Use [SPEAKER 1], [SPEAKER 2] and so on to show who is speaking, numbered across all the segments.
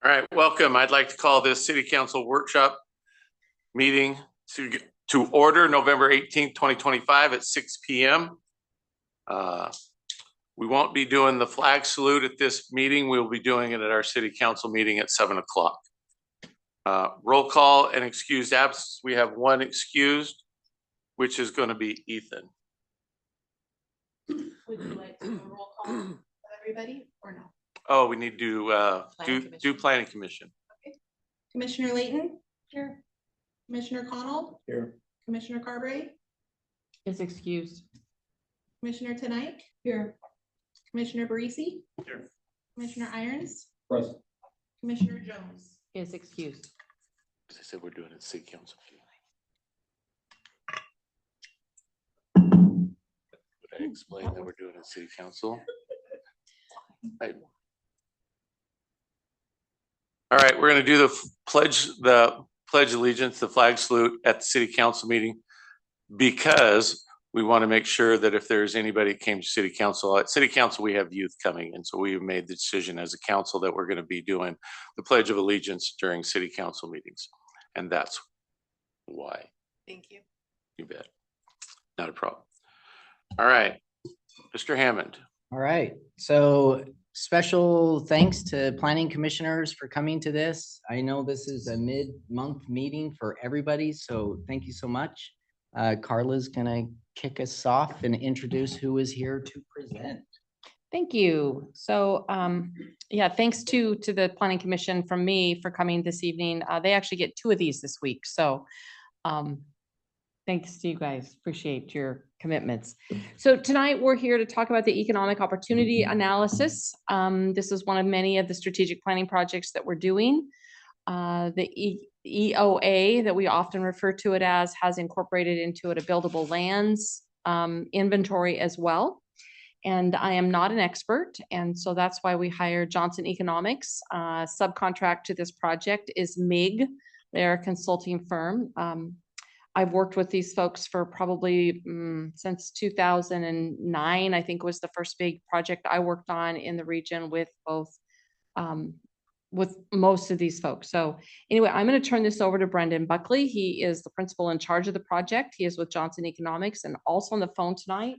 [SPEAKER 1] All right, welcome. I'd like to call this City Council Workshop meeting to order November 18th, 2025 at 6 p.m. We won't be doing the flag salute at this meeting. We'll be doing it at our City Council meeting at 7 o'clock. Roll call and excused absence. We have one excused, which is going to be Ethan.
[SPEAKER 2] Would you like to do a roll call with everybody or no?
[SPEAKER 1] Oh, we need to do Planning Commission.
[SPEAKER 2] Okay. Commissioner Layton? Here. Commissioner Connell?
[SPEAKER 3] Here.
[SPEAKER 2] Commissioner Carberry?
[SPEAKER 4] Is excused.
[SPEAKER 2] Commissioner Tonight? Here. Commissioner Barisi?
[SPEAKER 1] Here.
[SPEAKER 2] Commissioner Irons?
[SPEAKER 3] Present.
[SPEAKER 2] Commissioner Jones?
[SPEAKER 4] Is excused.
[SPEAKER 1] As I said, we're doing it at City Council. Would I explain that we're doing it at City Council? All right, we're going to do the pledge allegiance, the flag salute at the City Council meeting, because we want to make sure that if there's anybody that came to City Council, at City Council we have youth coming in, so we've made the decision as a council that we're going to be doing the Pledge of Allegiance during City Council meetings, and that's why.
[SPEAKER 2] Thank you.
[SPEAKER 1] You bet. Not a problem. All right, Mr. Hammond.
[SPEAKER 5] All right, so special thanks to planning commissioners for coming to this. I know this is a mid-month meeting for everybody, so thank you so much. Carla's gonna kick us off and introduce who is here to present.
[SPEAKER 4] Thank you. So yeah, thanks to the Planning Commission from me for coming this evening. They actually get 2 of these this week. So thanks to you guys. Appreciate your commitments. So tonight we're here to talk about the economic opportunity analysis. This is one of many of the strategic planning projects that we're doing. The EOA that we often refer to it as has incorporated into it a buildable lands inventory as well. And I am not an expert. And so that's why we hired Johnson Economics. Subcontract to this project is MIG. They're a consulting firm. I've worked with these folks for probably since 2009, I think was the first big project I worked on in the region with both, with most of these folks. So anyway, I'm going to turn this over to Brendan Buckley. He is the principal in charge of the project. He is with Johnson Economics, and also on the phone tonight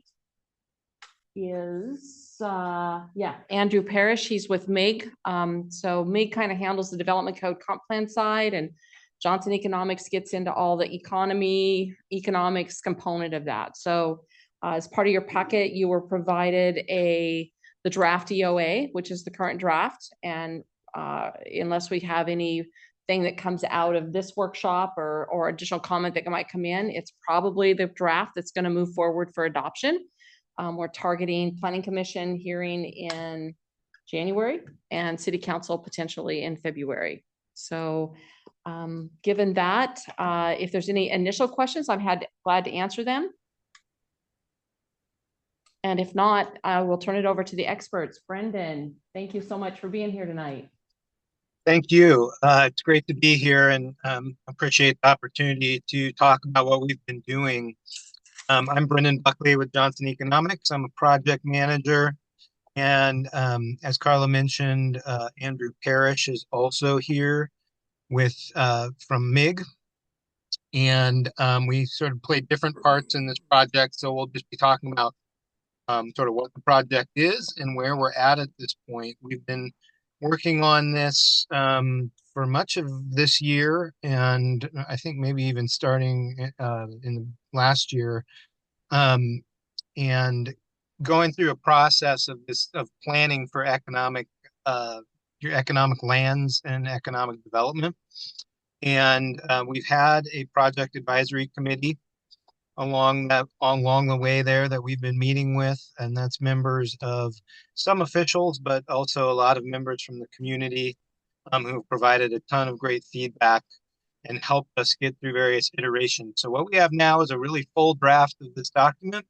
[SPEAKER 4] is, Andrew Parrish. He's with MIG. So MIG kind of handles the development code comp plan side, and Johnson Economics gets into all the economics component of that. So as part of your packet, you were provided the draft EOA, which is the current draft. And unless we have anything that comes out of this workshop or additional comment that might come in, it's probably the draft that's going to move forward for adoption. We're targeting Planning Commission hearing in January and City Council potentially in February. So given that, if there's any initial questions, I'm glad to answer them. And if not, I will turn it over to the experts. Brendan, thank you so much for being here tonight.
[SPEAKER 3] Thank you. It's great to be here, and appreciate the opportunity to talk about what we've been doing. I'm Brendan Buckley with Johnson Economics. I'm a project manager. And as Carla mentioned, Andrew Parrish is also here from MIG, and we sort of play different parts in this project, so we'll just be talking about sort of what the project is and where we're at this point. We've been working on this for much of this year, and I think maybe even starting in the last year, and going through a process of planning for your economic lands and economic development. And we've had a project advisory committee along the way there that we've been meeting with, and that's members of some officials, but also a lot of members from the community who have provided a ton of great feedback and helped us get through various iterations. So what we have now is a really full draft of this document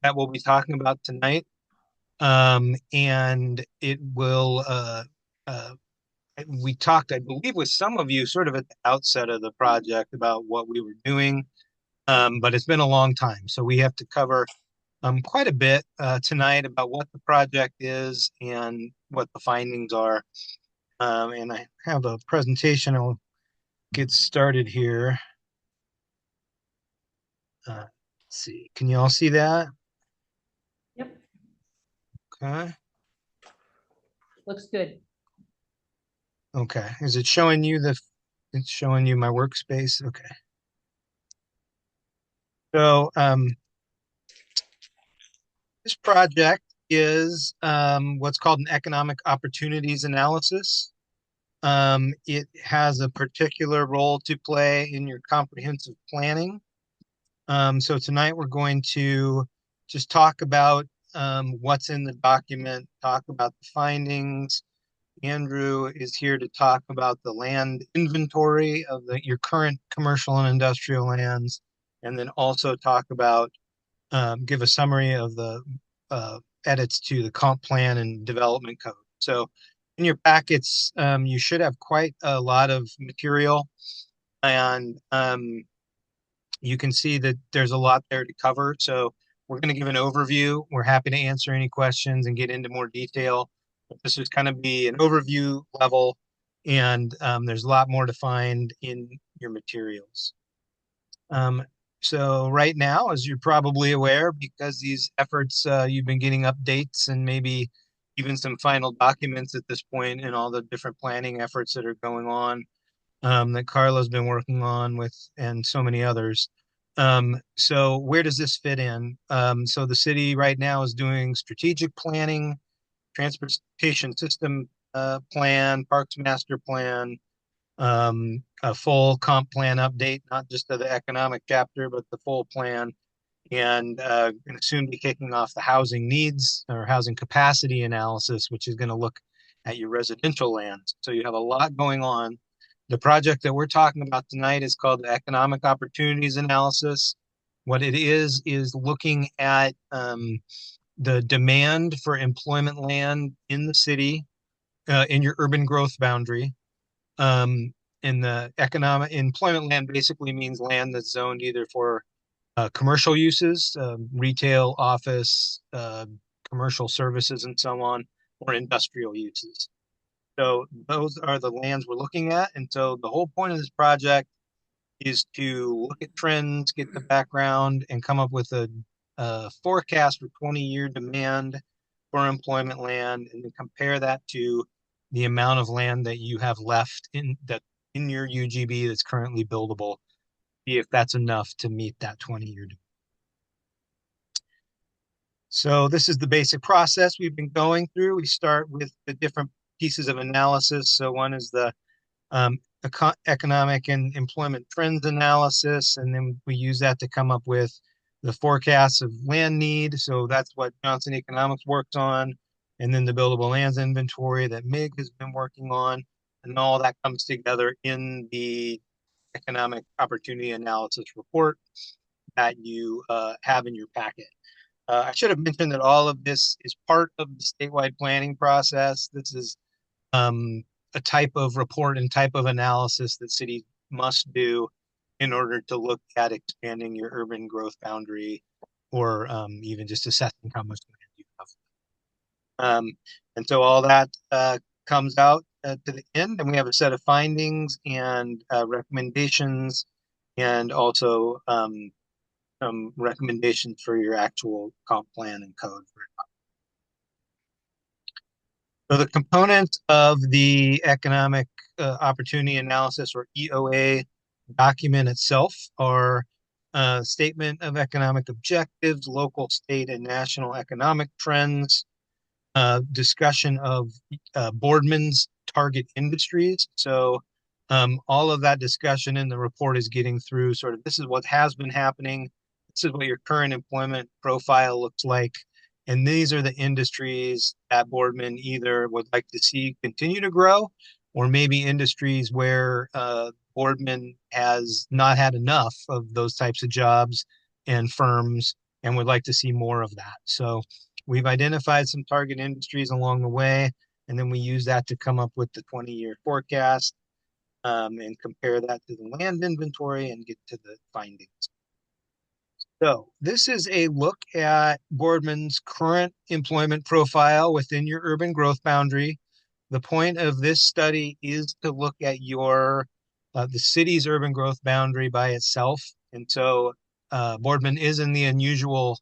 [SPEAKER 3] that we'll be talking about tonight. And it will we talked, I believe, with some of you sort of at the outset of the project about what we were doing, but it's been a long time. So we have to cover quite a bit tonight about what the project is and what the findings are. And I have a presentation. I'll get started here. Let's see, can you all see that?
[SPEAKER 4] Yep.
[SPEAKER 3] Okay.
[SPEAKER 4] Looks good.
[SPEAKER 3] Okay. Is it showing you it's showing you my workspace? Okay. So, this project is what's called an economic opportunities analysis. It has a particular role to play in your comprehensive planning. So tonight we're going to just talk about what's in the document, talk about the findings. Andrew is here to talk about the land inventory of your current commercial and industrial lands, and then also talk about, give a summary of the edits to the comp plan and development code. So in your packets, you should have quite a lot of material, and you can see that there's a lot there to cover. So we're going to give an overview. We're happy to answer any questions and get into more detail. But this is kind of be an overview level, and there's a lot more to find in your materials. So right now, as you're probably aware, because these efforts, you've been getting updates and maybe even some final documents at this point in all the different planning efforts that are going on, that Carla's been working on with, and so many others. So where does this fit in? So the city right now is doing strategic planning, transportation system plan, parks master plan, a full comp plan update, not just of the economic chapter, but the full plan. And going to soon be kicking off the housing needs or housing capacity analysis, which is going to look at your residential lands. So you have a lot going on. The project that we're talking about tonight is called the Economic Opportunities Analysis. What it is looking at the demand for employment land in the city, in your urban growth boundary. And the economic employment land basically means land that's zoned either for commercial uses, retail, office, commercial services, and so on, or industrial uses. So those are the lands we're looking at. And so the whole point of this project is to look at trends, get the background, and come up with a forecast for 20-year demand for employment land, and then compare that to the amount of land that you have left in your UGB that's currently buildable, see if that's enough to meet that 20-year demand. So this is the basic process we've been going through. We start with the different pieces of analysis. So one is the economic and employment trends analysis, and then we use that to come up with the forecasts of land need. So that's what Johnson Economics works on, and then the buildable lands inventory that MIG has been working on, and all that comes together in the economic opportunity analysis report that you have in your packet. I should have mentioned that all of this is part of the statewide planning process. This is a type of report and type of analysis that cities must do in order to look at expanding your urban growth boundary, or even just assessing how much land you have. And so all that comes out to the end, and we have a set of findings and recommendations, and also some recommendations for your actual comp plan and code. So the components of the economic opportunity analysis, or EOA, document itself are a statement of economic objectives, local, state, and national economic trends, discussion of Boardman's target industries. So all of that discussion in the report is getting through sort of, this is what has been happening. This is what your current employment profile looks like. And these are the industries that Boardman either would like to see continue to grow, or maybe industries where Boardman has not had enough of those types of jobs and firms and would like to see more of that. So we've identified some target industries along the way, and then we use that to come up with the 20-year forecast, and compare that to the land inventory and get to the findings. So this is a look at Boardman's current employment profile within your urban growth boundary. The point of this study is to look at the city's urban growth boundary by itself. And so Boardman is in the unusual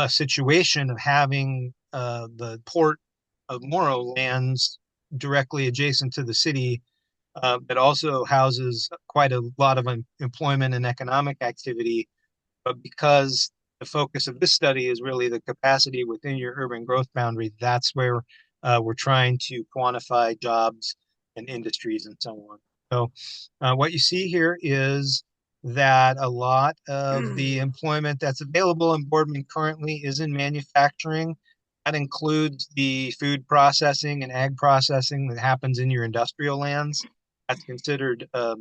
[SPEAKER 3] situation of having the port of Morrow lands directly adjacent to the city, but also houses quite a lot of employment and economic activity. But because the focus of this study is really the capacity within your urban growth boundary, that's where we're trying to quantify jobs and industries and so on. So what you see here is that a lot of the employment that's available in Boardman currently is in manufacturing. That includes the food processing and ag processing that happens in your industrial lands. That's considered a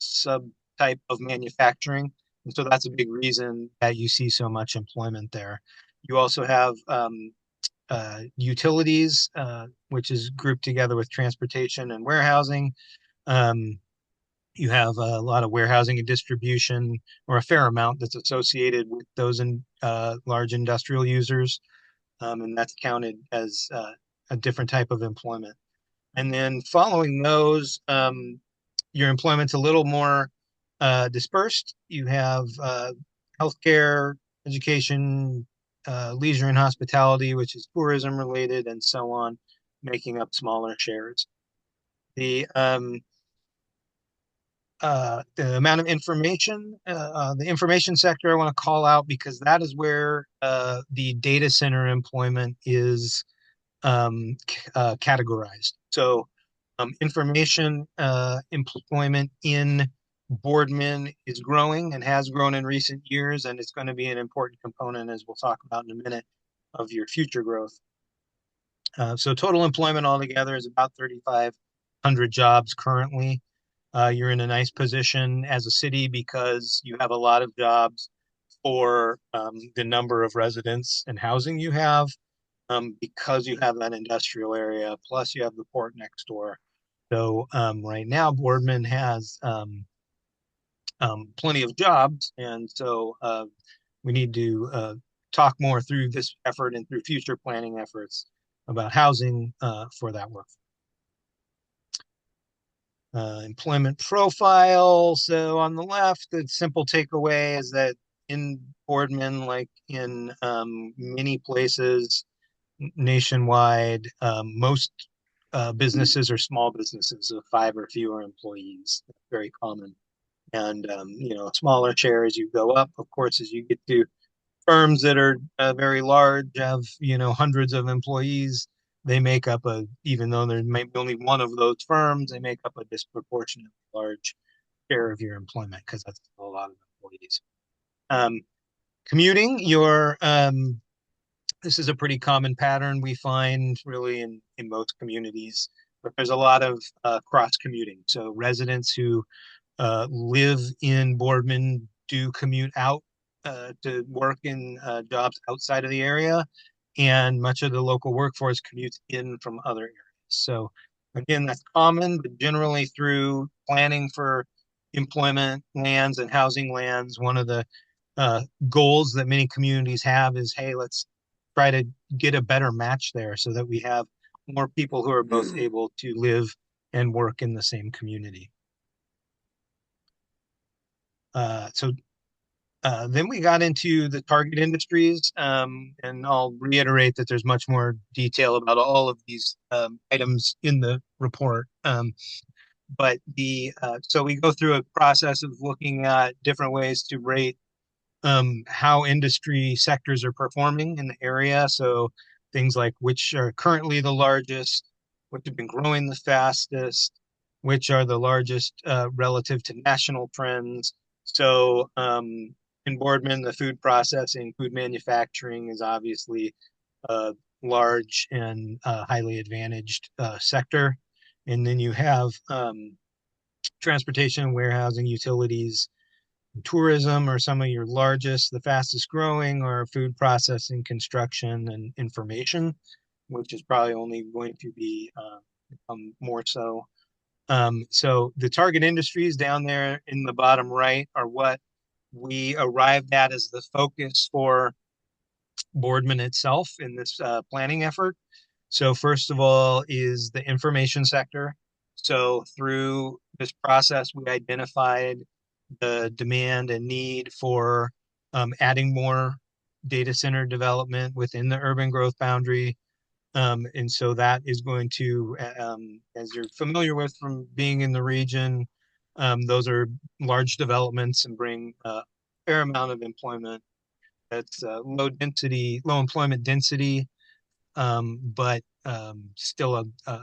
[SPEAKER 3] subtype of manufacturing. And so that's a big reason that you see so much employment there. You also have utilities, which is grouped together with transportation and warehousing. You have a lot of warehousing and distribution, or a fair amount that's associated with those large industrial users. And that's counted as a different type of employment. And then following those, your employment's a little more dispersed. You have healthcare, education, leisure and hospitality, which is tourism related, and so on, making up smaller shares. The amount of information, the information sector I want to call out because that is where the data center employment is categorized. So information employment in Boardman is growing and has grown in recent years, and it's going to be an important component, as we'll talk about in a minute, of your future growth. So total employment altogether is about 3,500 jobs currently. You're in a nice position as a city because you have a lot of jobs for the number of residents and housing you have, because you have that industrial area, plus you have the port next door. So right now, Boardman has plenty of jobs, and so we need to talk more through this effort and through future planning efforts about housing for that work. Employment profile. So on the left, the simple takeaway is that in Boardman, like in many places nationwide, most businesses are small businesses of 5 or fewer employees. That's very common. And smaller share as you go up. Of course, as you get to firms that are very large, have hundreds of employees, they make up even though there may be only one of those firms, they make up a disproportionately large share of your employment because that's a lot of employees. Commuting, this is a pretty common pattern we find really in most communities, but there's a lot of cross commuting. So residents who live in Boardman do commute out to work in jobs outside of the area, and much of the local workforce commutes in from other areas. So again, that's common, but generally through planning for employment lands and housing lands, one of the goals that many communities have is, hey, let's try to get a better match there so that we have more people who are both able to live and work in the same community. Then we got into the target industries, and I'll reiterate that there's much more detail about all of these items in the report. But so we go through a process of looking at different ways to rate how industry sectors are performing in the area. So things like which are currently the largest, which have been growing the fastest, which are the largest relative to national trends. So in Boardman, the food processing, food manufacturing is obviously a large and highly advantaged sector. And then you have transportation, warehousing, utilities, tourism are some of your largest. The fastest growing are food processing, construction, and information, which is probably only going to be more so. So the target industries down there in the bottom right are what we arrived at as the focus for Boardman itself in this planning effort. So first of all is the information sector. So through this process, we identified the demand and need for adding more data center development within the urban growth boundary. And so that is going to, as you're familiar with from being in the region, those are large developments and bring a fair amount of employment. That's low employment density, but still a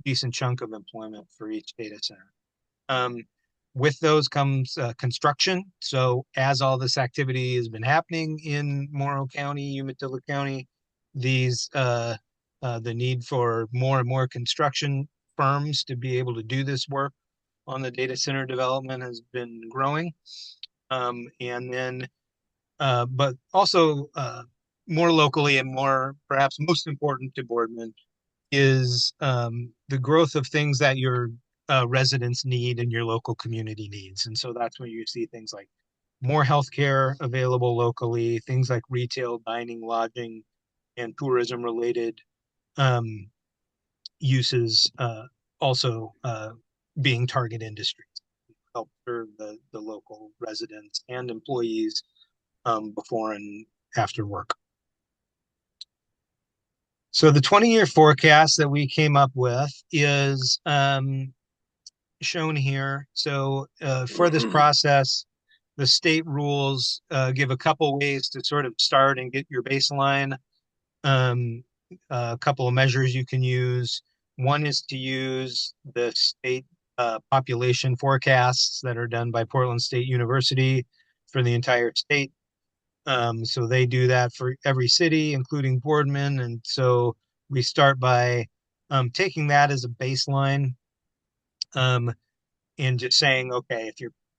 [SPEAKER 3] decent chunk of employment for each data center. With those comes construction. So as all this activity has been happening in Morrow County, Umatilla County, the need for more and more construction firms to be able to do this work on the data center development has been growing. And then, but also more locally and more, perhaps most important to Boardman, is the growth of things that your residents need and your local community needs. And so that's when you see things like more healthcare available locally, things like retail, dining, lodging, and tourism related um, uses also being target industries, help serve the local residents and employees before and after work. So the 20-year forecast that we came up with is shown here. So for this process, the state rules give a couple ways to sort of start and get your baseline. A couple of measures you can use. One is to use the state population forecasts that are done by Portland State University for the entire state. So they do that for every city, including Boardman. And so we start by taking that as a baseline and just saying, okay,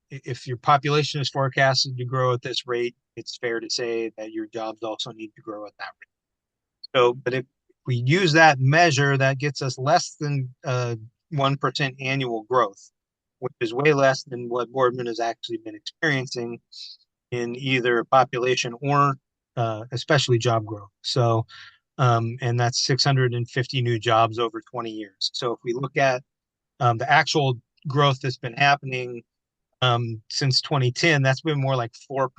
[SPEAKER 3] if your population is forecasted to grow at this rate, it's fair to say that your jobs also need to grow at that rate. So, but if we use that measure, that gets us less than 1% annual growth, which is way less than what Boardman has actually been experiencing in either population or especially job growth. So, and that's 650 new jobs over 20 years. So if we look at the actual growth that's been happening since 2010, that's been more like 4%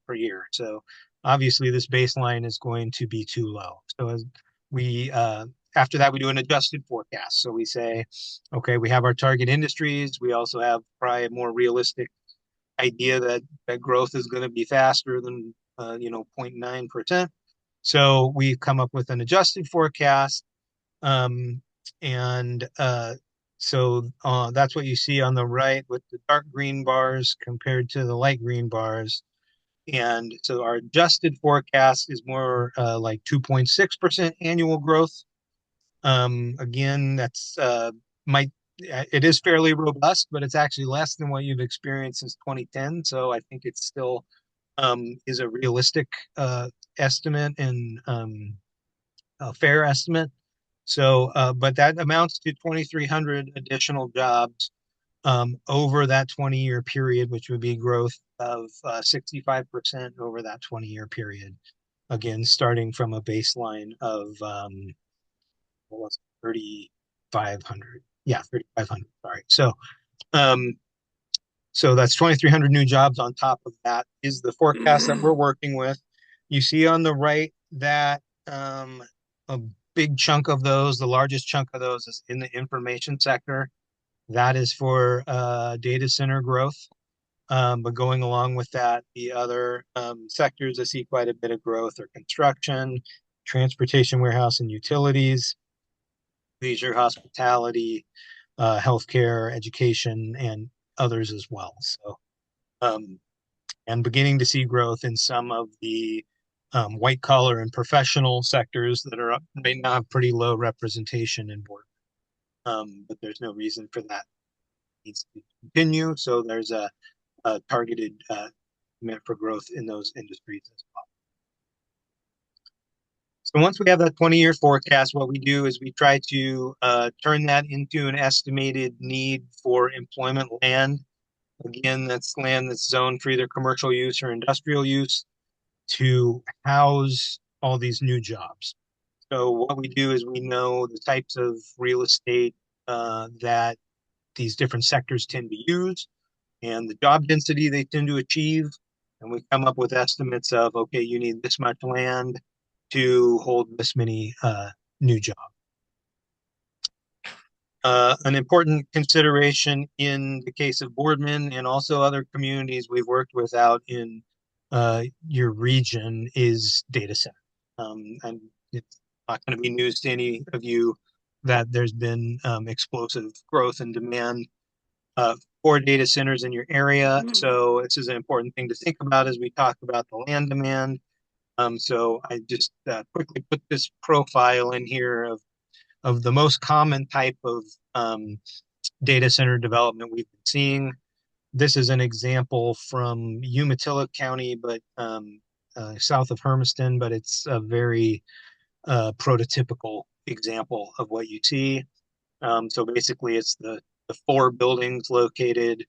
[SPEAKER 3] per year. So obviously this baseline is going to be too low. So as we, after that, we do an adjusted forecast. So we say, okay, we have our target industries. We also have probably a more realistic idea that growth is going to be faster than 0.9%. So we've come up with an adjusted forecast, and so that's what you see on the right with the dark green bars compared to the light green bars. And so our adjusted forecast is more like 2.6% annual growth. Again, that's it is fairly robust, but it's actually less than what you've experienced since 2010. So I think it still is a realistic estimate and a fair estimate. So, but that amounts to 2,300 additional jobs over that 20-year period, which would be growth of 65% over that 20-year period. Again, starting from a baseline of what was it, 3,500. Yeah, 3,500. Sorry. So that's 2,300 new jobs on top of that is the forecast that we're working with. You see on the right that a big chunk of those, the largest chunk of those is in the information sector. That is for data center growth. But going along with that, the other sectors that see quite a bit of growth are construction, transportation, warehouse, and utilities, leisure, hospitality, healthcare, education, and others as well. So, and beginning to see growth in some of the white collar and professional sectors that are right now have pretty low representation in board. But there's no reason for that needs to continue. So there's a targeted meant for growth in those industries as well. So once we have that 20-year forecast, what we do is we try to turn that into an estimated need for employment land. Again, that's land that's zoned for either commercial use or industrial use to house all these new jobs. So what we do is we know the types of real estate that these different sectors tend to use and the job density they tend to achieve. And we come up with estimates of, okay, you need this much land to hold this many new jobs. An important consideration in the case of Boardman and also other communities we've worked with out in your region is data center. And it's not going to be news to any of you that there's been explosive growth and demand for data centers in your area. So this is an important thing to think about as we talk about the land demand. So I just quickly put this profile in here of the most common type of data center development we've been seeing. This is an example from Umatilla County, but south of Hermiston, but it's a very prototypical example of what you see. So basically, it's the 4 buildings located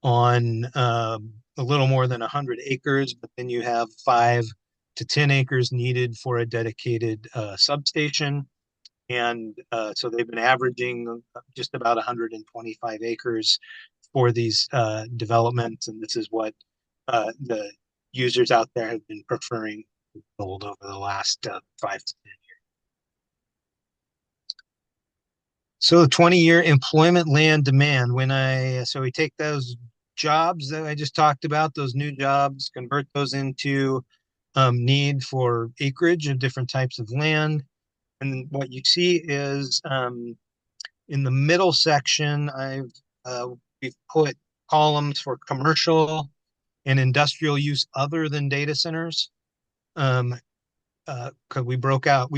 [SPEAKER 3] on a little more than 100 acres, but then you have 5 to 10 acres needed for a dedicated substation. And so they've been averaging just about 125 acres for these developments. And this is what the users out there have been preferring to build over the last 5 to 10 years. So the 20-year employment land demand, so we take those jobs that I just talked about, those new jobs, convert those into need for acreage of different types of land. And what you see is in the middle section, we've put columns for commercial and industrial use other than data centers. Because we broke out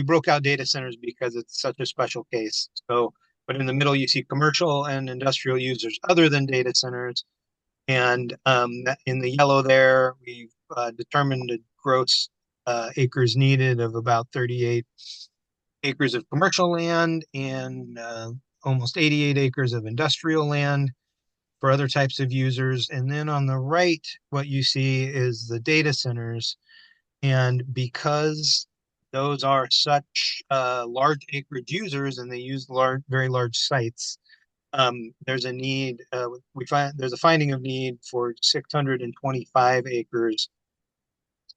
[SPEAKER 3] data centers because it's such a special case. So, but in the middle, you see commercial and industrial users other than data centers. And in the yellow there, we've determined a gross acres needed of about 38 acres of commercial land and almost 88 acres of industrial land for other types of users. And then on the right, what you see is the data centers. And because those are such large acreage users and they use very large sites, there's a need, there's a finding of need for 625 acres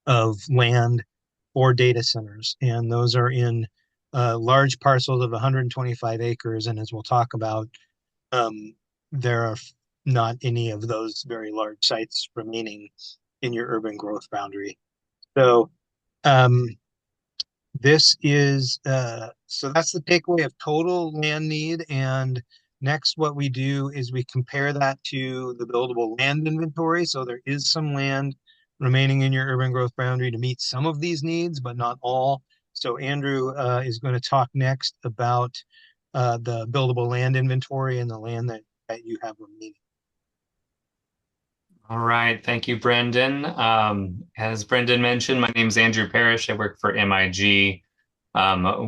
[SPEAKER 3] of land for data centers. And those are in large parcels of 125 acres. And as we'll talk about, there are not any of those very large sites remaining in your urban growth boundary. So this is so that's the takeaway of total land need. And next, what we do is we compare that to the buildable land inventory. So there is some land remaining in your urban growth boundary to meet some of these needs, but not all. So Andrew is going to talk next about the buildable land inventory and the land that you have remaining.
[SPEAKER 6] All right, thank you, Brendan. As Brendan mentioned, my name is Andrew Parrish. I work for MIG.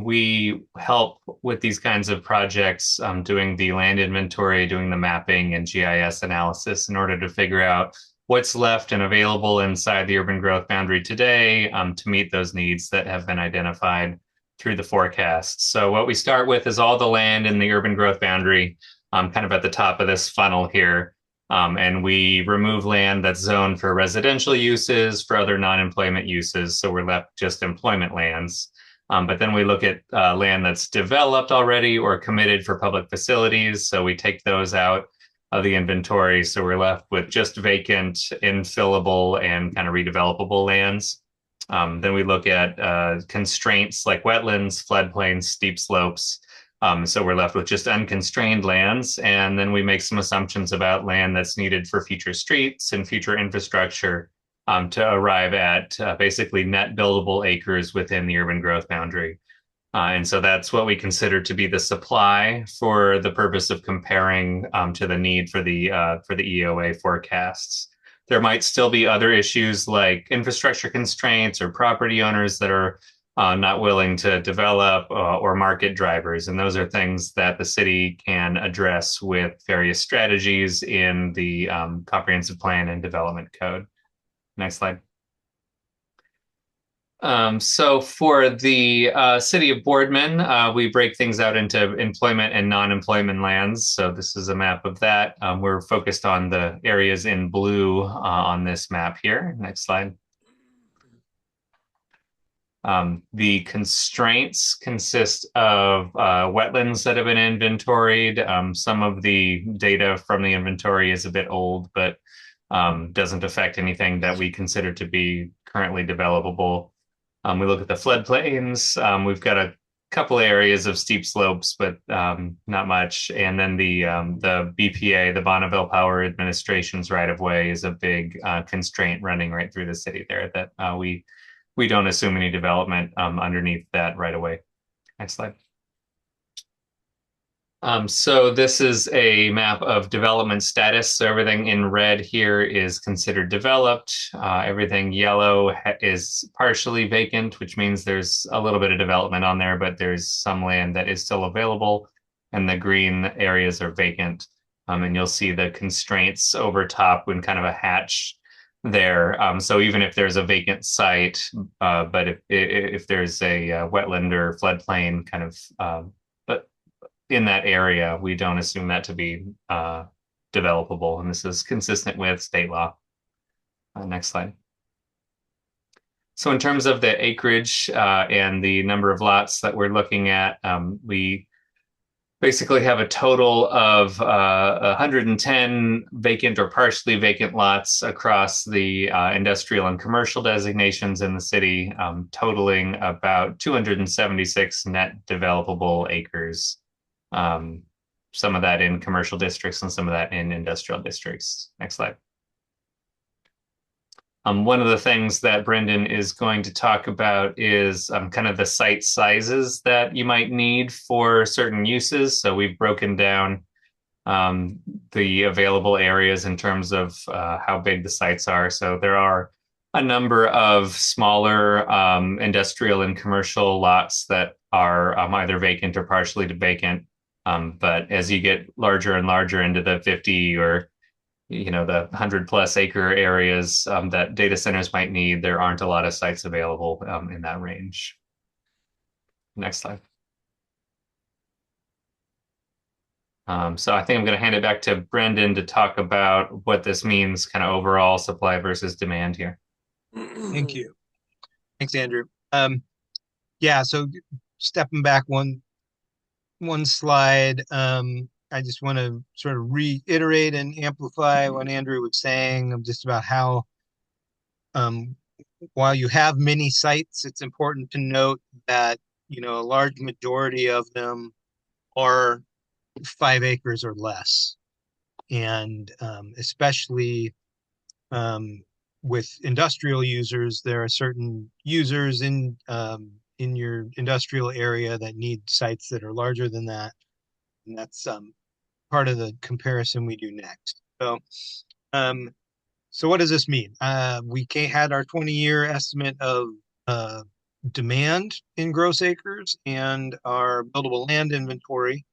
[SPEAKER 6] We help with these kinds of projects, doing the land inventory, doing the mapping and GIS analysis in order to figure out what's left and available inside the urban growth boundary today to meet those needs that have been identified through the forecasts. So what we start with is all the land in the urban growth boundary, kind of at the top of this funnel here. And we remove land that's zoned for residential uses, for other non-employment uses. So we're left just employment lands. But then we look at land that's developed already or committed for public facilities. So we take those out of the inventory. So we're left with just vacant, infillable, and kind of redevelopable lands. Then we look at constraints like wetlands, floodplains, steep slopes. So we're left with just unconstrained lands. And then we make some assumptions about land that's needed for future streets and future infrastructure to arrive at basically net buildable acres within the urban growth boundary. And so that's what we consider to be the supply for the purpose of comparing to the need for the EOA forecasts. There might still be other issues like infrastructure constraints or property owners that are not willing to develop or market drivers. And those are things that the city can address with various strategies in the comprehensive plan and development code. Next slide. So for the city of Boardman, we break things out into employment and non-employment lands. So this is a map of that. We're focused on the areas in blue on this map here. Next slide. The constraints consist of wetlands that have been inventoried. Some of the data from the inventory is a bit old, but doesn't affect anything that we consider to be currently developable. We look at the floodplains. We've got a couple areas of steep slopes, but not much. And then the BPA, the Bonneville Power Administration's right of way, is a big constraint running right through the city there that we don't assume any development underneath that right away. Next slide. So this is a map of development status. So everything in red here is considered developed. Everything yellow is partially vacant, which means there's a little bit of development on there, but there's some land that is still available, and the green areas are vacant. And you'll see the constraints over top when kind of a hatch there. So even if there's a vacant site, but if there's a wetland or floodplain kind of but in that area, we don't assume that to be developable, and this is consistent with state law. Next slide. So in terms of the acreage and the number of lots that we're looking at, we basically have a total of 110 vacant or partially vacant lots across the industrial and commercial designations in the city, totaling about 276 net developable acres. Some of that in commercial districts and some of that in industrial districts. Next slide. One of the things that Brendan is going to talk about is kind of the site sizes that you might need for certain uses. So we've broken down the available areas in terms of how big the sites are. So there are a number of smaller industrial and commercial lots that are either vacant or partially vacant. But as you get larger and larger into the 50 or the 100+ acre areas that data centers might need, there aren't a lot of sites available in that range. Next slide. So I think I'm going to hand it back to Brendan to talk about what this means kind of overall supply versus demand here.
[SPEAKER 3] Thank you. Thanks, Andrew. Yeah, so stepping back one slide, I just want to sort of reiterate and amplify what Andrew was saying just about how while you have many sites, it's important to note that a large majority of them are 5 acres or less, and especially with industrial users, there are certain users in your industrial area that need sites that are larger than that, and that's part of the comparison we do next. So what does this mean? We had our 20-year estimate of demand in gross acres and our buildable land inventory,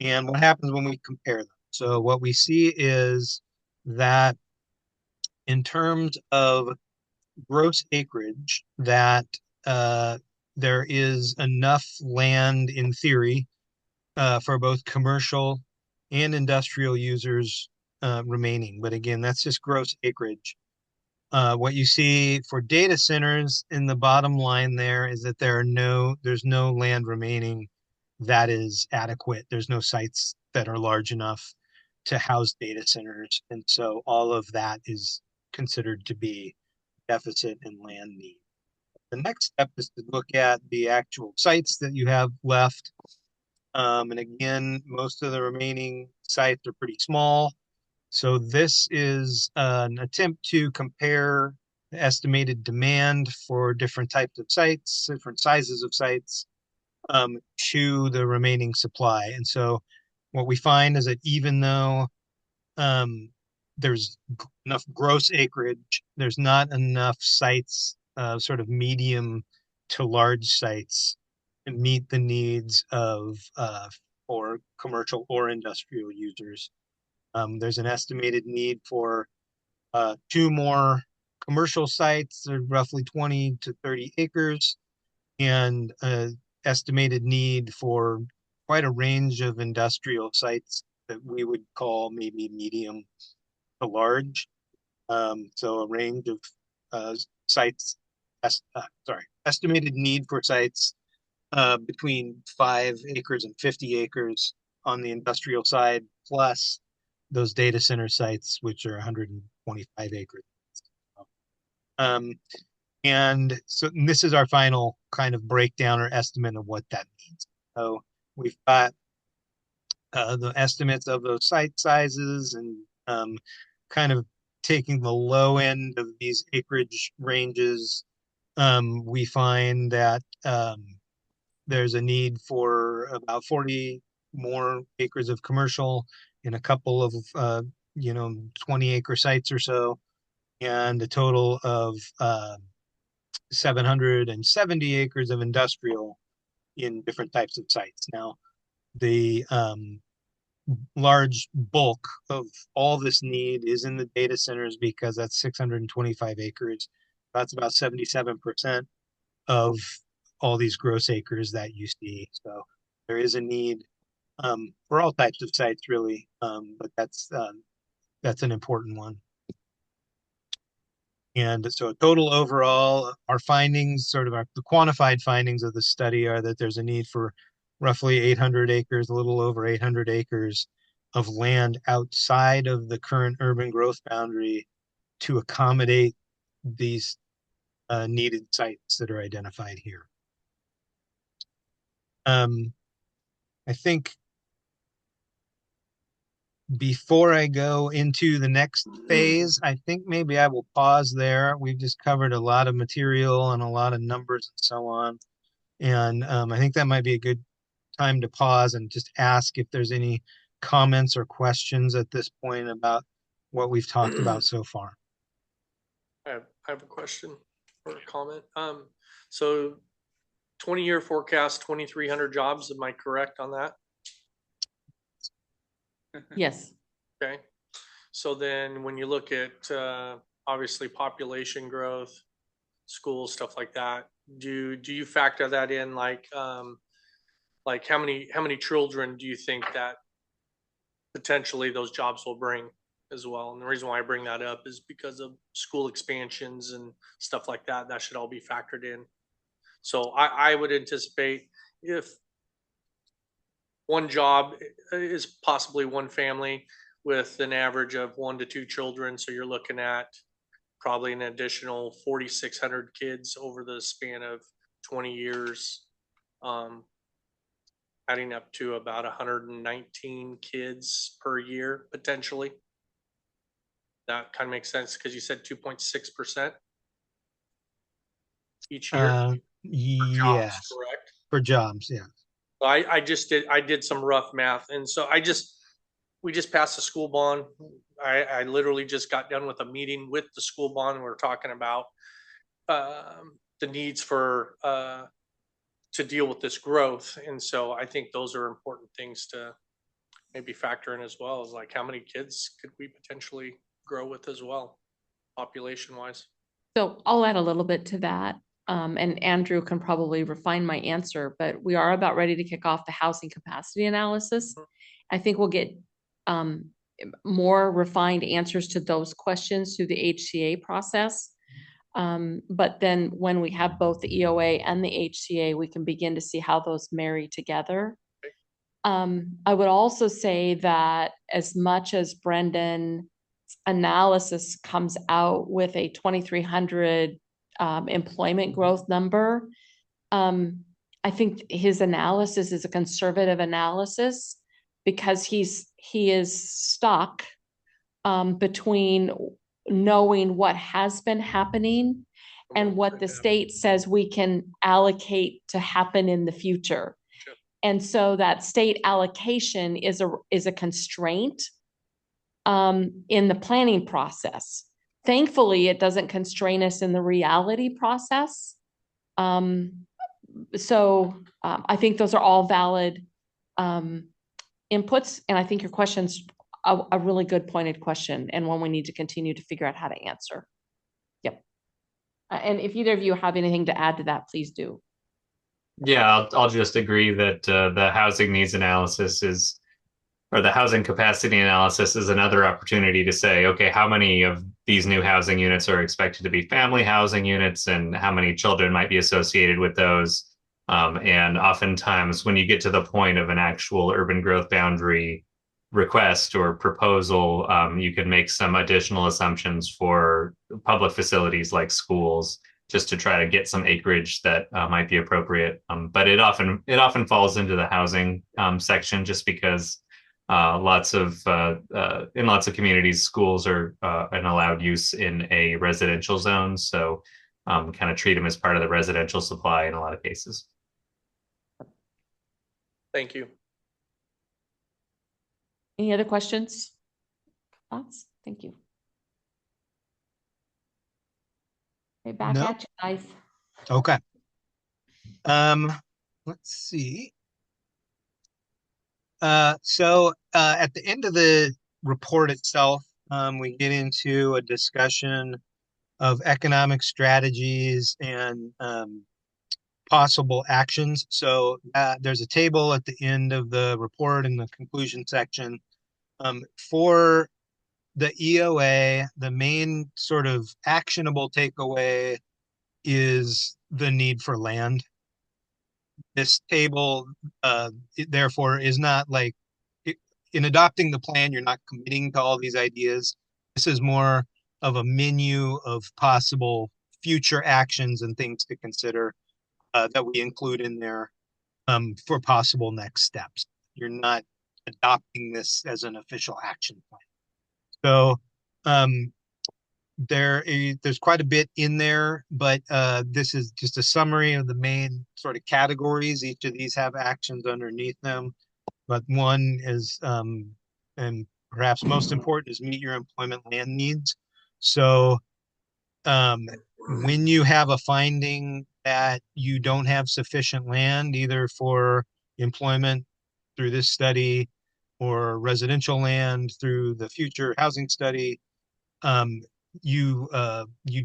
[SPEAKER 3] and what happens when we compare them. So what we see is that in terms of gross acreage, that there is enough land in theory for both commercial and industrial users remaining. But again, that's just gross acreage. What you see for data centers in the bottom line there is that there's no land remaining that is adequate. There's no sites that are large enough to house data centers. And so all of that is considered to be deficit in land need. The next step is to look at the actual sites that you have left. And again, most of the remaining sites are pretty small. So this is an attempt to compare the estimated demand for different types of sites, different sizes of sites, to the remaining supply. And so what we find is that even though there's enough gross acreage, there's not enough sites, sort of medium to large sites, to meet the needs of for commercial or industrial users. There's an estimated need for 2 more commercial sites are roughly 20 to 30 acres, and estimated need for quite a range of industrial sites that we would call maybe medium to large. So a range of sites, estimated need for sites between 5 acres and 50 acres on the industrial side, plus those data center sites, which are 125 acres. Um, and so this is our final kind of breakdown or estimate of what that means. So we've got the estimates of those site sizes and kind of taking the low end of these acreage ranges. We find that there's a need for about 40 more acres of commercial in a couple of 20-acre sites or so, and a total of 770 acres of industrial in different types of sites. Now, the large bulk of all this need is in the data centers because that's 625 acres. That's about 77% of all these gross acres that you see. So there is a need for all types of sites, really, but that's an important one. And so total overall, our findings, sort of the quantified findings of the study are that there's a need for roughly 800 acres, a little over 800 acres of land outside of the current urban growth boundary to accommodate these needed sites that are identified here. I think before I go into the next phase, I think maybe I will pause there. We've just covered a lot of material and a lot of numbers and so on. And I think that might be a good time to pause and just ask if there's any comments or questions at this point about what we've talked about so far.
[SPEAKER 7] I have a question or a comment. So 20-year forecast, 2,300 jobs. Am I correct on that?
[SPEAKER 4] Yes.
[SPEAKER 7] Okay. So then when you look at obviously population growth, schools, stuff like that, do you factor that in, like how many children do you think that potentially those jobs will bring as well? And the reason why I bring that up is because of school expansions and stuff like that. That should all be factored in. So I would anticipate if one job is possibly one family with an average of 1 to 2 children. So you're looking at probably an additional 4,600 kids over the span of 20 years, adding up to about 119 kids per year, potentially. That kind of makes sense because you said 2.6% each year.
[SPEAKER 3] Yes,
[SPEAKER 7] Jobs, correct?
[SPEAKER 3] for jobs, yeah.
[SPEAKER 7] I did some rough math, and so we just passed the school bond. I literally just got done with a meeting with the school bond, and we we're talking about the needs for to deal with this growth. And so I think those are important things to maybe factor in as well, as like how many kids could we potentially grow with as well, population wise.
[SPEAKER 4] So I'll add a little bit to that. And Andrew can probably refine my answer, but we are about ready to kick off the housing capacity analysis. I think we'll get more refined answers to those questions through the HCA process. But then when we have both the EOA and the HCA, we can begin to see how those marry together. I would also say that as much as Brendan's analysis comes out with a 2,300 employment growth number, I think his analysis is a conservative analysis because he is stuck between knowing what has been happening and what the state says we can allocate to happen in the future.
[SPEAKER 7] Sure.
[SPEAKER 4] And so that state allocation is a constraint in the planning process. Thankfully, it doesn't constrain us in the reality process. So I think those are all valid inputs. And I think your question's a really good pointed question and one we need to continue to figure out how to answer. Yep. And if either of you have anything to add to that, please do.
[SPEAKER 6] Yeah, I'll just agree that the housing needs analysis is, or the housing capacity analysis is another opportunity to say, okay, how many of these new housing units are expected to be family housing units, and how many children might be associated with those? And oftentimes, when you get to the point of an actual urban growth boundary request or proposal, you can make some additional assumptions for public facilities like schools, just to try to get some acreage that might be appropriate. But it often falls into the housing section, just because in lots of communities, schools are an allowed use in a residential zone, so kind of treat them as part of the residential supply in a lot of cases.
[SPEAKER 7] Thank you.
[SPEAKER 4] Any other questions? Thoughts? Thank you. Okay, back
[SPEAKER 3] No.
[SPEAKER 4] at you guys.
[SPEAKER 3] Okay. Let's see. So at the end of the report itself, we get into a discussion of economic strategies and possible actions. So there's a table at the end of the report in the conclusion section. For the EOA, the main sort of actionable takeaway is the need for land. This table, therefore, is not like in adopting the plan, you're not committing to all these ideas. This is more of a menu of possible future actions and things to consider that we include in there for possible next steps. You're not adopting this as an official action plan. So there's quite a bit in there, but this is just a summary of the main sort of categories. Each of these have actions underneath them, but one is, and perhaps most important, is meet your employment land needs. So when you have a finding that you don't have sufficient land, either for employment through this study or residential land through the future housing study, you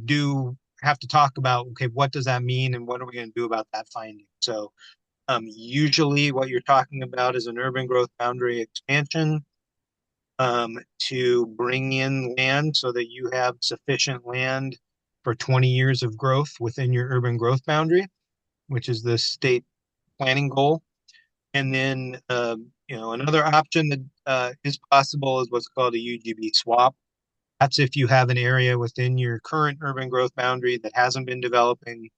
[SPEAKER 3] do have to talk about, okay, what does that mean and what are we going to do about that finding? So usually what you're talking about is an urban growth boundary expansion to bring in land so that you have sufficient land for 20 years of growth within your urban growth boundary, which is the state planning goal. And then, another option that is possible is what's called a UGB swap. That's if you have an area within your current urban growth boundary that hasn't been developing,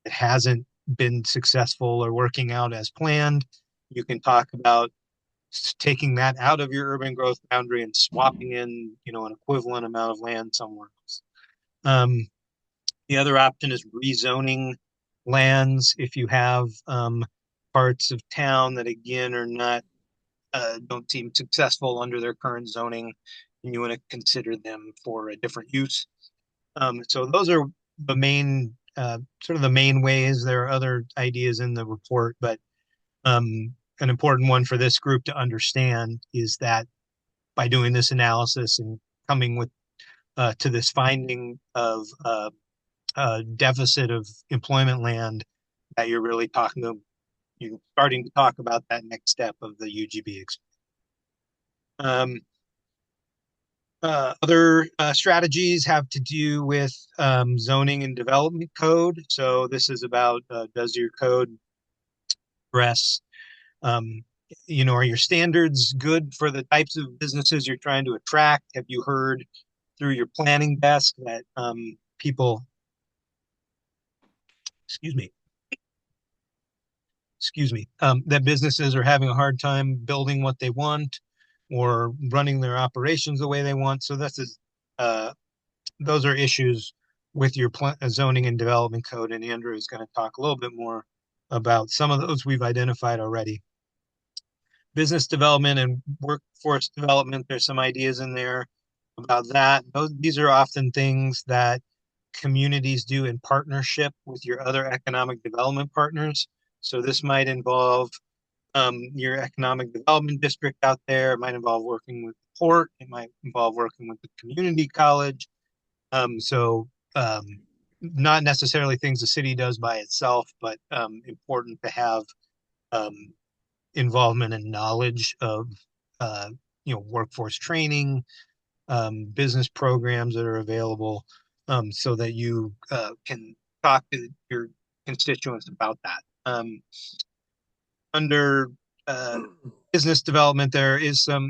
[SPEAKER 3] that hasn't been successful or working out as planned. You can talk about taking that out of your urban growth boundary and swapping in, an equivalent amount of land somewhere else. The other option is rezoning lands if you have parts of town that again are not don't seem successful under their current zoning, and you want to consider them for a different use. So those are the main sort of the main ways. There are other ideas in the report, but an important one for this group to understand is that by doing this analysis and coming with to this finding of deficit of employment land, that you're really you're starting to talk about that next step of the UGB. Other strategies have to do with zoning and development code. So this is about does your code address, are your standards good for the types of businesses you're trying to attract? Have you heard through your planning desk that people, excuse me, that businesses are having a hard time building what they want or running their operations the way they want? So this is those are issues with your zoning and development code, and Andrew is going to talk a little bit more about some of those we've identified already. Business development and workforce development, there's some ideas in there about that. These are often things that communities do in partnership with your other economic development partners. So this might involve your economic development district out there. It might involve working with the port. It might involve working with the community college. not necessarily things the city does by itself, but important to have um, involvement and knowledge of workforce training, business programs that are available, so that you can talk to your constituents about that. Under business development, there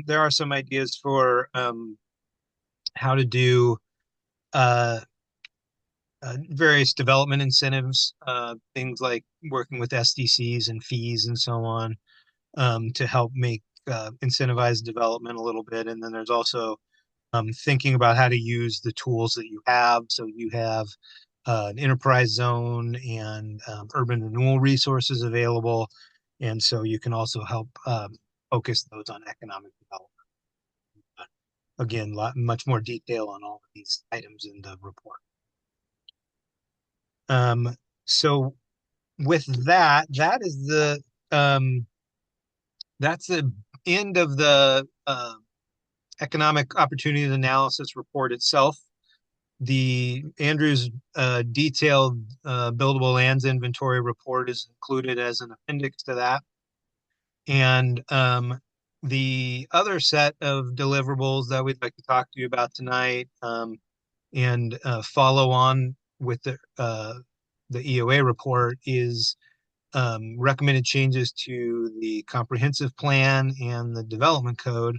[SPEAKER 3] are some ideas for how to do various development incentives, things like working with SDCs and fees and so on, to help make incentivize development a little bit. And then there's also thinking about how to use the tools that you have. So you have an enterprise zone and urban renewal resources available. And so you can also help focus those on economic development. Again, much more detail on all of these items in the report. So with that, that's the end of the economic opportunity analysis report itself. The Andrew's detailed buildable lands inventory report is included as an appendix to that. And the other set of deliverables that we'd like to talk to you about tonight, and follow on with the EOA report, is recommended changes to the comprehensive plan and the development code.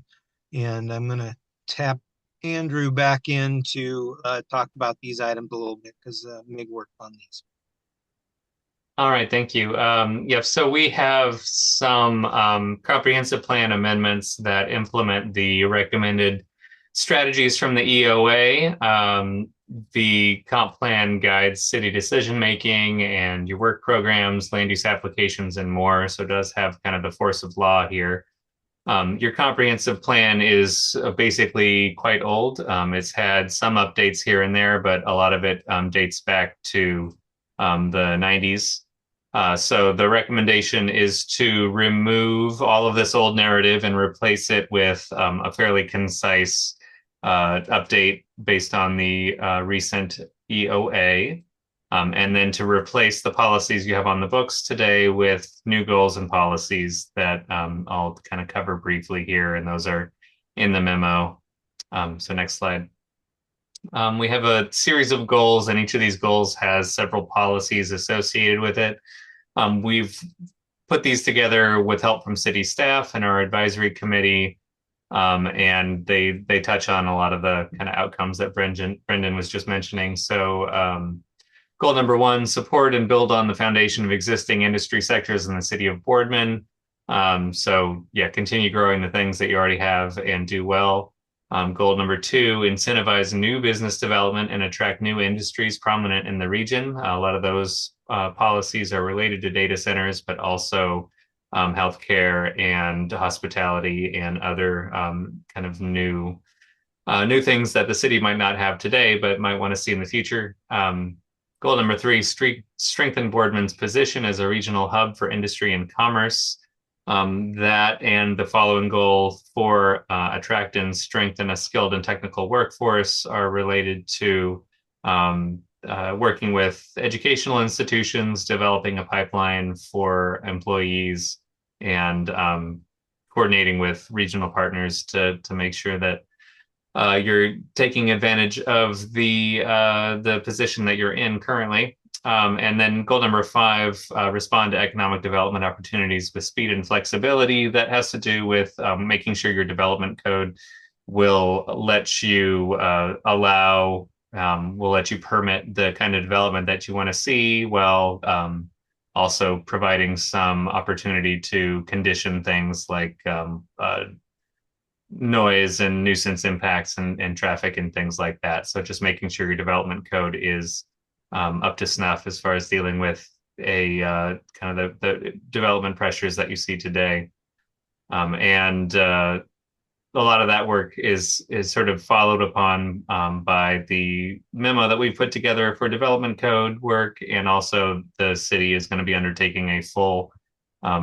[SPEAKER 3] And I'm going to tap Andrew back in to talk about these items a little bit, because Meg worked on these.
[SPEAKER 6] All right, thank you. Yep, so we have some comprehensive plan amendments that implement the recommended strategies from the EOA. The comp plan guides city decision-making and your work programs, land use applications, and more. So it does have kind of the force of law here. Your comprehensive plan is basically quite old. It's had some updates here and there, but a lot of it dates back to the 90s. So the recommendation is to remove all of this old narrative and replace it with a fairly concise update based on the recent EOA, and then to replace the policies you have on the books today with new goals and policies that I'll kind of cover briefly here, and those are in the memo. So next slide. We have a series of goals, and each of these goals has several policies associated with it. We've put these together with help from city staff and our advisory committee, and they touch on a lot of the kind of outcomes that Brendan was just mentioning. So goal number 1, support and build on the foundation of existing industry sectors in the city of Boardman. So yeah, continue growing the things that you already have and do well. Goal number 2, incentivize new business development and attract new industries prominent in the region. A lot of those policies are related to data centers, but also healthcare and hospitality and other kind of new things that the city might not have today, but might want to see in the future. Goal number 3, strengthen Boardman's position as a regional hub for industry and commerce. That and the following goal for attract and strengthen a skilled and technical workforce are related to working with educational institutions, developing a pipeline for employees, and coordinating with regional partners to make sure that you're taking advantage of the position that you're in currently. And then goal number 5, respond to economic development opportunities with speed and flexibility. That has to do with making sure your development code will let you will let you permit the kind of development that you want to see, while also providing some opportunity to condition things like noise and nuisance impacts and traffic and things like that. So just making sure your development code is up to snuff as far as dealing with a kind of the development pressures that you see today. And a lot of that work is sort of followed upon by the memo that we've put together for development code work, and also the city is going to be undertaking a full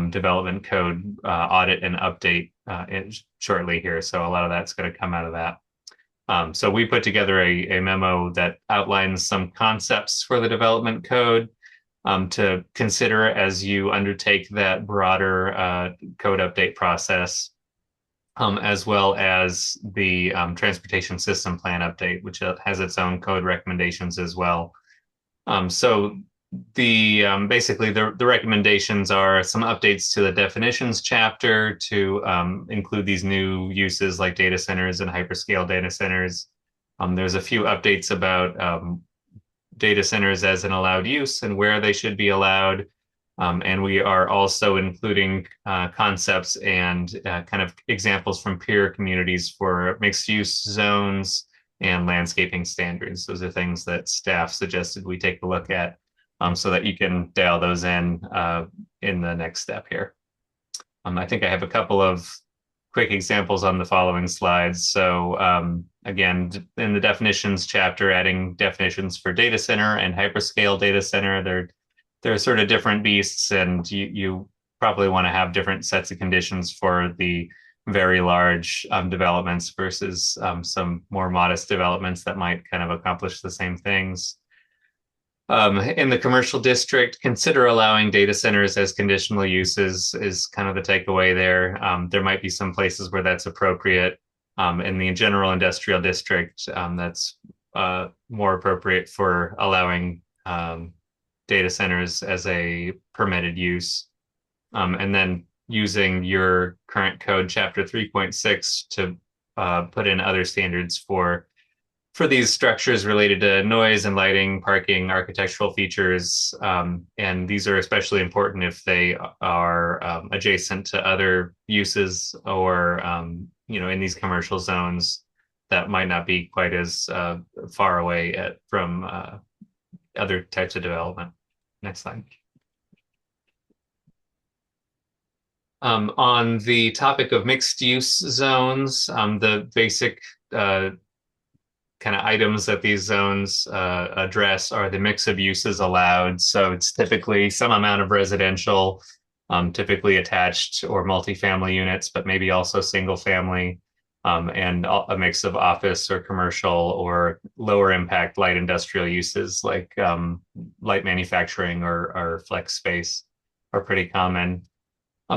[SPEAKER 6] development code audit and update shortly here. So a lot of that's going to come out of that. So we put together a memo that outlines some concepts for the development code to consider as you undertake that broader code update process, as well as the transportation system plan update, which has its own code recommendations as well. So the basically the recommendations are some updates to the definitions chapter to include these new uses like data centers and hyperscale data centers. There's a few updates about data centers as an allowed use and where they should be allowed. And we are also including concepts and kind of examples from peer communities for mixed use zones and landscaping standards. Those are things that staff suggested we take a look at so that you can dial those in the next step here. I think I have a couple of quick examples on the following slides. So again, in the definitions chapter, adding definitions for data center and hyperscale data center, they're sort of different beasts, and you probably want to have different sets of conditions for the very large developments versus some more modest developments that might kind of accomplish the same things. In the commercial district, consider allowing data centers as conditional uses is kind of the takeaway there. There might be some places where that's appropriate. In the general industrial district, that's more appropriate for allowing data centers as a permitted use. And then using your current code, chapter 3.6, to put in other standards for these structures related to noise and lighting, parking, architectural features. And these are especially important if they are adjacent to other uses or, in these commercial zones that might not be quite as far away from other types of development. Next slide. On the topic of mixed use zones, the basic kind of items that these zones address are the mix of uses allowed. So it's typically some amount of residential, typically attached or multifamily units, but maybe also single family, and a mix of office or commercial or lower impact light industrial uses like light manufacturing or flex space are pretty common.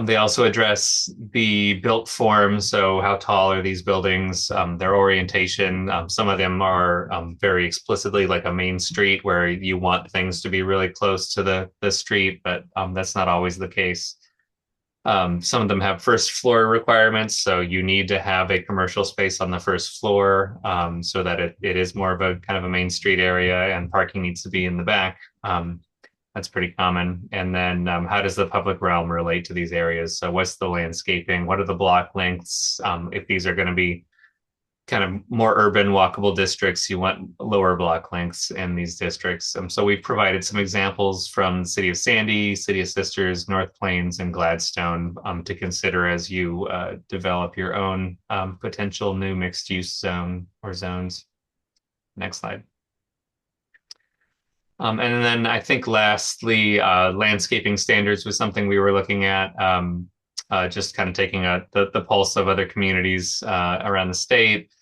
[SPEAKER 6] They also address the built form. So how tall are these buildings, their orientation. Some of them are very explicitly like a main street where you want things to be really close to the street, but that's not always the case. Some of them have first floor requirements. So you need to have a commercial space on the first floor so that it is more of a kind of a main street area, and parking needs to be in the back. That's pretty common. And then how does the public realm relate to these areas? So what's the landscaping? What are the block lengths? If these are going to be kind of more urban walkable districts, you want lower block lengths in these districts. So we've provided some examples from the City of Sandy, City of Sisters, North Plains, and Gladstone to consider as you develop your own potential new mixed use zone or zones. Next slide. And then I think lastly, landscaping standards was something we were looking at, just kind of taking the pulse of other communities around the state.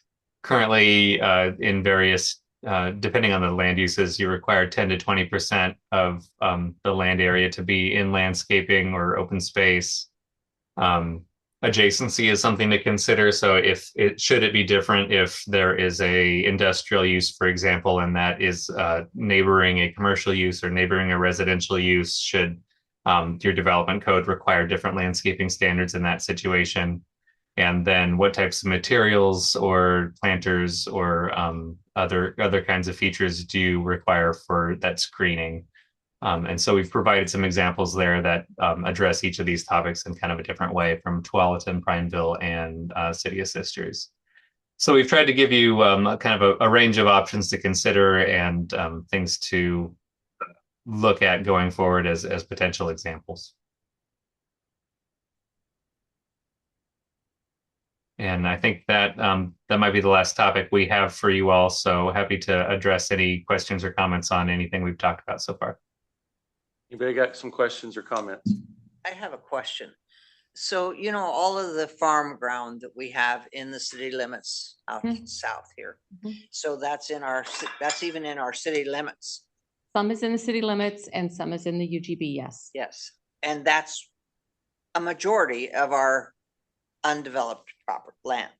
[SPEAKER 6] Currently, in various, depending on the land uses, you require 10 to 20% of the land area to be in landscaping or open space. Adjacency is something to consider. So should it be different if there is a industrial use, for example, and that is neighboring a commercial use or neighboring a residential use? Should your development code require different landscaping standards in that situation? And then what types of materials or planters or other kinds of features do you require for that screening? And so we've provided some examples there that address each of these topics in kind of a different way from Tualatin, Prineville, and City of Sisters. So we've tried to give you kind of a range of options to consider and things to look at going forward as potential examples. And I think that that might be the last topic we have for you all. So happy to address any questions or comments on anything we've talked about so far.
[SPEAKER 1] Anybody got some questions or comments?
[SPEAKER 8] I have a question. So, you know, all of the farm ground that we have in the city limits out south here. So that's in our, that's even in our city limits.
[SPEAKER 4] Some is in the city limits and some is in the UGB, yes.
[SPEAKER 8] Yes. And that's a majority of our undeveloped proper land.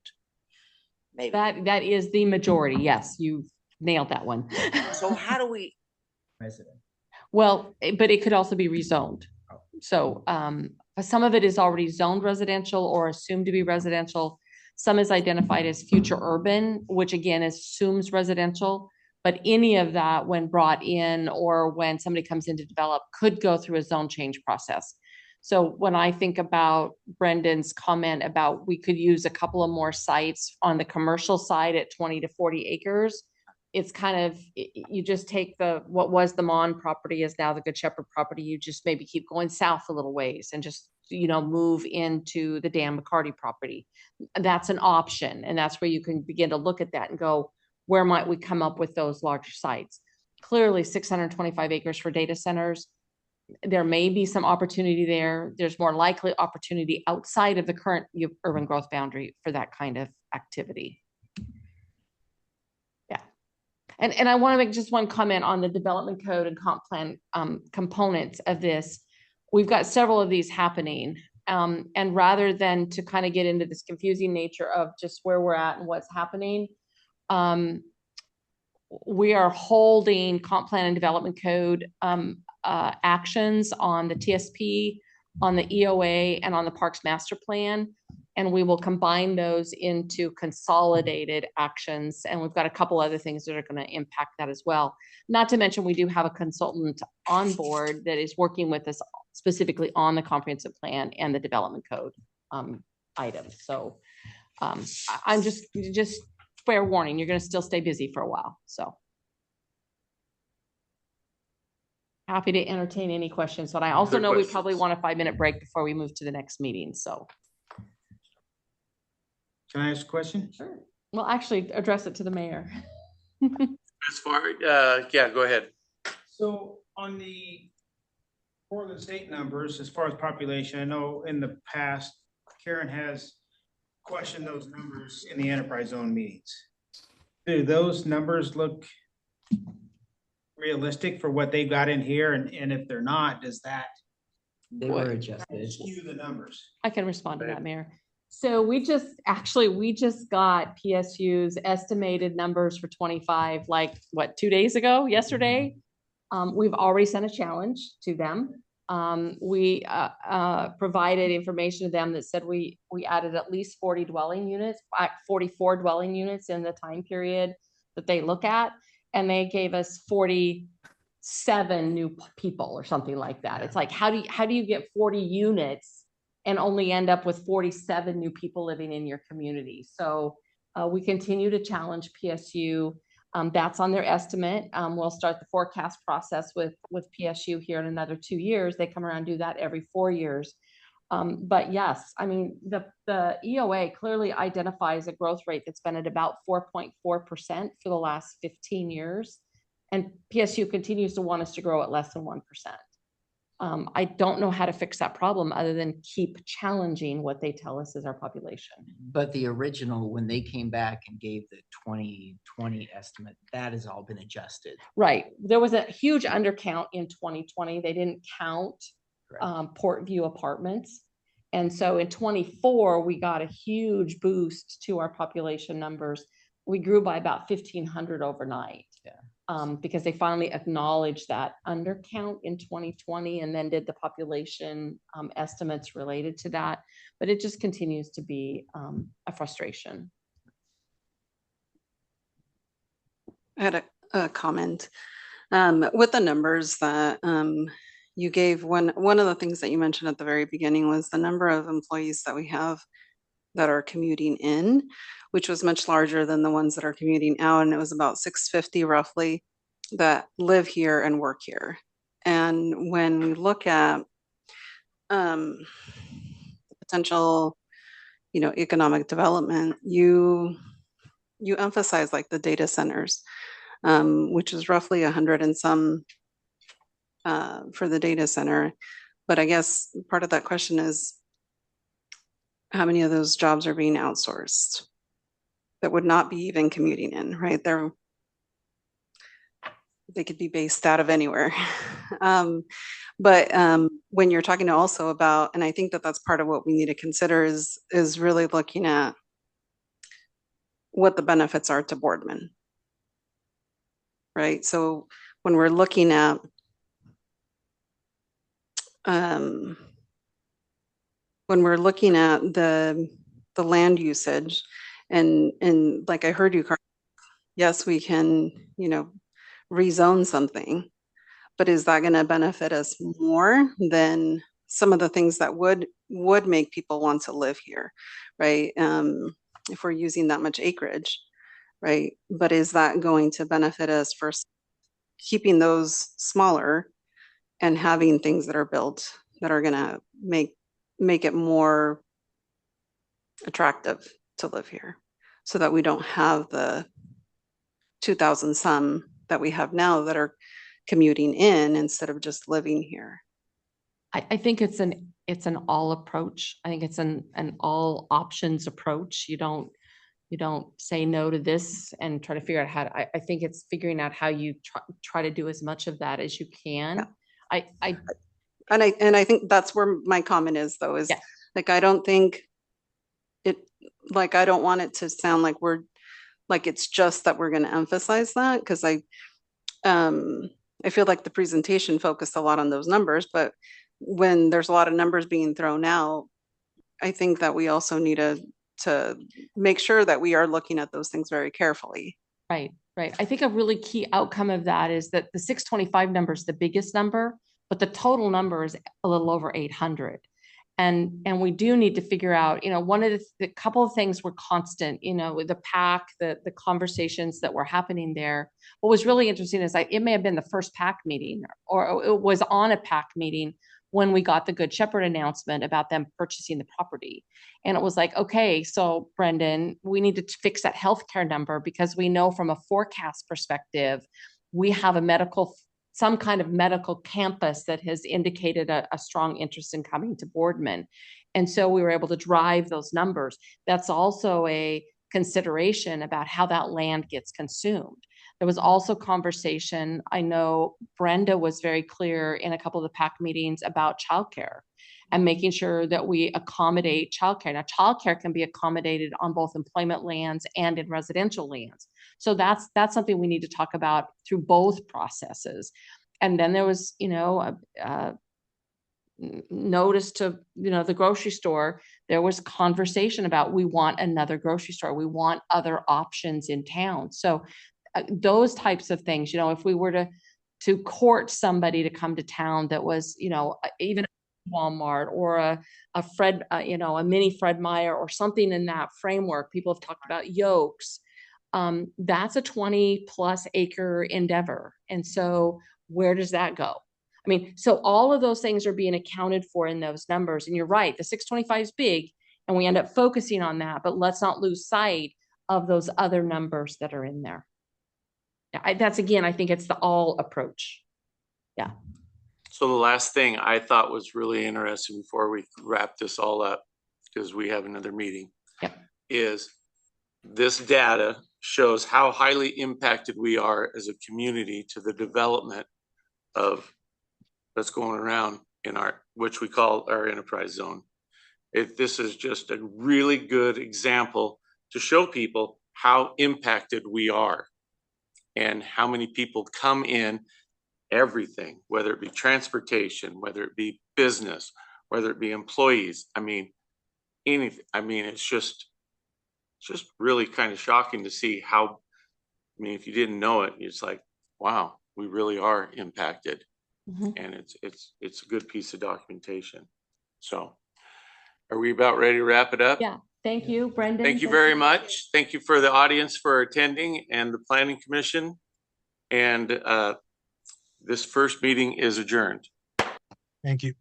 [SPEAKER 8] Maybe.
[SPEAKER 4] That is the majority, yes, you nailed that one.
[SPEAKER 8] So how do we,
[SPEAKER 5] President.
[SPEAKER 4] Well, but it could also be rezoned. So some of it is already zoned residential or assumed to be residential. Some is identified as future urban, which again assumes residential. But any of that, when brought in or when somebody comes in to develop, could go through a zone change process. So when I think about Brendan's comment about we could use a couple of more sites on the commercial side at 20 to 40 acres, it's kind of, you just take what was the Mon property is now the Good Shepherd property. You just maybe keep going south a little ways and just, move into the Dan McCarty property. That's an option. And that's where you can begin to look at that and go, where might we come up with those larger sites? Clearly 625 acres for data centers. There may be some opportunity there. There's more likely opportunity outside of the current urban growth boundary for that kind of activity. Yeah. And I want to make just one comment on the development code and comp plan components of this. We've got several of these happening. And rather than to kind of get into this confusing nature of just where we're at and what's happening, we are holding comp plan and development code actions on the TSP, on the EOA, and on the Parks Master Plan. And we will combine those into consolidated actions. And we've got a couple other things that are going to impact that as well. Not to mention, we do have a consultant on board that is working with us specifically on the comprehensive plan and the development code items. So I'm just fair warning, you're going to still stay busy for a while. So happy to entertain any questions, but I also know we probably want a 5-minute break before we move to the next meeting. So
[SPEAKER 9] can I ask a question?
[SPEAKER 4] sure. Well, actually address it to the mayor.
[SPEAKER 1] As far, yeah, go ahead.
[SPEAKER 9] So on the Oregon state numbers, as far as population, I know in the past, Karen has questioned those numbers in the enterprise zone meetings. Do those numbers look realistic for what they got in here? And if they're not, does that
[SPEAKER 5] They were adjusted.
[SPEAKER 9] skew the numbers?
[SPEAKER 4] I can respond to that, Mayor. So we just got PSU's estimated numbers for 25, like what, 2 days ago, yesterday? We've already sent a challenge to them. We provided information to them that said we added at least 40 dwelling units, 44 dwelling units in the time period that they look at. And they gave us 47 new people or something like that. It's like, how do you get 40 units and only end up with 47 new people living in your community? So we continue to challenge PSU. That's on their estimate. We'll start the forecast process with PSU here in another 2 years. They come around and do that every 4 years. But yes, I mean, the EOA clearly identifies a growth rate that's been at about 4.4% for the last 15 years. And PSU continues to want us to grow at less than 1%. I don't know how to fix that problem other than keep challenging what they tell us is our population.
[SPEAKER 5] But the original, when they came back and gave the 2020 estimate, that has all been adjusted.
[SPEAKER 4] Right. There was a huge undercount in 2020. They didn't count Portview apartments. And so in 24, we got a huge boost to our population numbers. We grew by about 1,500 overnight.
[SPEAKER 5] Yeah.
[SPEAKER 4] Because they finally acknowledged that undercount in 2020 and then did the population estimates related to that. But it just continues to be a frustration.
[SPEAKER 10] I had a comment with the numbers that you gave. One of the things that you mentioned at the very beginning was the number of employees that we have that are commuting in, which was much larger than the ones that are commuting out. And it was about 650 roughly that live here and work here. And when we look at potential, economic development, you emphasize like the data centers, which is roughly 100 and some for the data center. But I guess part of that question is, how many of those jobs are being outsourced that would not be even commuting in, right? They could be based out of anywhere. But when you're talking also about, and I think that that's part of what we need to consider is really looking at what the benefits are to Boardman, right? So when we're looking at the land usage, and like I heard you, Carl, yes, we can, rezone something, but is that going to benefit us more than some of the things that would make people want to live here, right? If we're using that much acreage, right? But is that going to benefit us for keeping those smaller and having things that are built that are going to make it more attractive to live here, so that we don't have the 2,000 some that we have now that are commuting in instead of just living here?
[SPEAKER 4] I think it's an all approach. I think it's an all options approach. You don't say no to this and try to figure out how to, I think it's figuring out how you try to do as much of that as you can.
[SPEAKER 10] Yeah. And I think that's where my comment is, though, is like, I don't think it, like, I don't want it to sound like we're, like, it's just that we're going to emphasize that, because I feel like the presentation focused a lot on those numbers, but when there's a lot of numbers being thrown out, I think that we also need to make sure that we are looking at those things very carefully.
[SPEAKER 4] Right. I think a really key outcome of that is that the 625 number is the biggest number, but the total number is a little over 800. And we do need to figure out, one of the couple of things were constant, with the PAC, the conversations that were happening there. What was really interesting is it may have been the first PAC meeting, or it was on a PAC meeting when we got the Good Shepherd announcement about them purchasing the property. And it was like, okay, so Brendan, we need to fix that healthcare number, because we know from a forecast perspective, we have some kind of medical campus that has indicated a strong interest in coming to Boardman. And so we were able to drive those numbers. That's also a consideration about how that land gets consumed. There was also conversation. I know Brenda was very clear in a couple of the PAC meetings about childcare and making sure that we accommodate childcare. Now, childcare can be accommodated on both employment lands and in residential lands. So that's something we need to talk about through both processes. And then there was, notice to, the grocery store, there was conversation about, we want another grocery store. We want other options in town. So those types of things, if we were to court somebody to come to town that was, even Walmart or a Fred, a mini Fred Meyer or something in that framework. People have talked about Yokes. That's a 20+ acre endeavor. And so where does that go? I mean, so all of those things are being accounted for in those numbers. And you're right, the 625 is big and we end up focusing on that, but let's not lose sight of those other numbers that are in there. That's, again, I think it's the all approach. Yeah.
[SPEAKER 1] So the last thing I thought was really interesting before we wrap this all up, because we have another meeting, is this data shows how highly impacted we are as a community to the development of what's going around in which we call our enterprise zone. This is just a really good example to show people how impacted we are and how many people come in. Everything, whether it be transportation, whether it be business, whether it be employees. I mean, anything. I mean, it's just really kind of shocking to see how, if you didn't know it, it's like, wow, we really are impacted. Mm-hmm. And it's a good piece of documentation. So are we about ready to wrap it up?
[SPEAKER 4] Yeah. Thank you, Brendan.
[SPEAKER 1] Thank you very much. Thank you for the audience for attending and the Planning Commission. And this first meeting is adjourned.
[SPEAKER 3] Thank you.